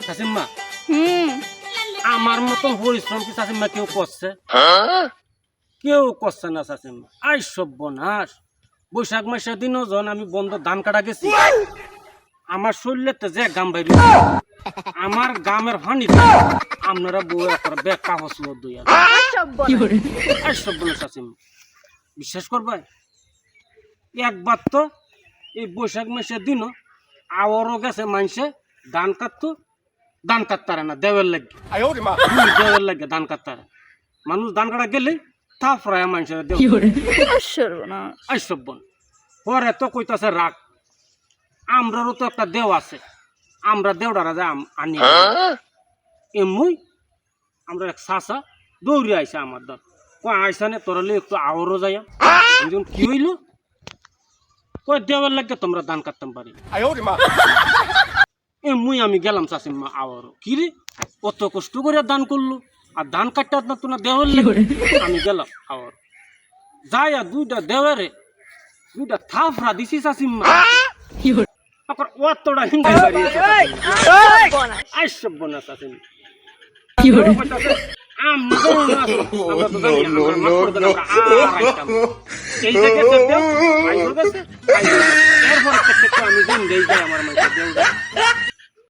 শাসিম্মা আমার মতন পরিশ্রম কি শাসিম্মা কেউ করছে? কেউ করছে না শাসিম্মা। আই সর্বনাশ, বৈশাখ মাসের দিনও যখন আমি বন্ধ ধান কাটা গেছি, আমার শরীরে যে গাম বাইরে, আমার গামের হানি আপনারা বউ একটা ব্যাগ কাগজ দইয়া আই সর্বনাশ শাসিম্মা। বিশ্বাস করবাই, একবার তো এই বৈশাখ মাসের দিনও আওয়ারও গেছে মানুষে ধান কাটতো, ধান কাটতারে না দেওয়ার লাগে, দেওয়ার লাগে ধান কাটতারে। মানুষ ধান কাটা গেলে তা ফ্রায় মানুষের আইসব্বন পরে তো কইতাছে রাগ। আমরারও তো একটা দেও আছে, আমরা দেওড়ারা যা আনি এমুই আমরা এক চাষা দৌড়ে আইসা আমার দল কয় আইসানে তোরালে একটু আওয়ারও যাইয়া কি হইল কয় দেওয়ার লাগে তোমরা ধান কাটতাম পারি। এমুই আমি গেলাম চাষিম্মা আওয়ারও কি রে কত কষ্ট করে দান করলো আর ধান কাটতে না তো না দেওয়ার লাগে। আমি গেলাম আওয়ার যাইয়া দুইটা দেওয়ারে দুইটা থাফরা দিছি চাষিম্মা। অতটা হিংসা বাড়িয়েছে আইসব্বনা চাষিম্মা। আমি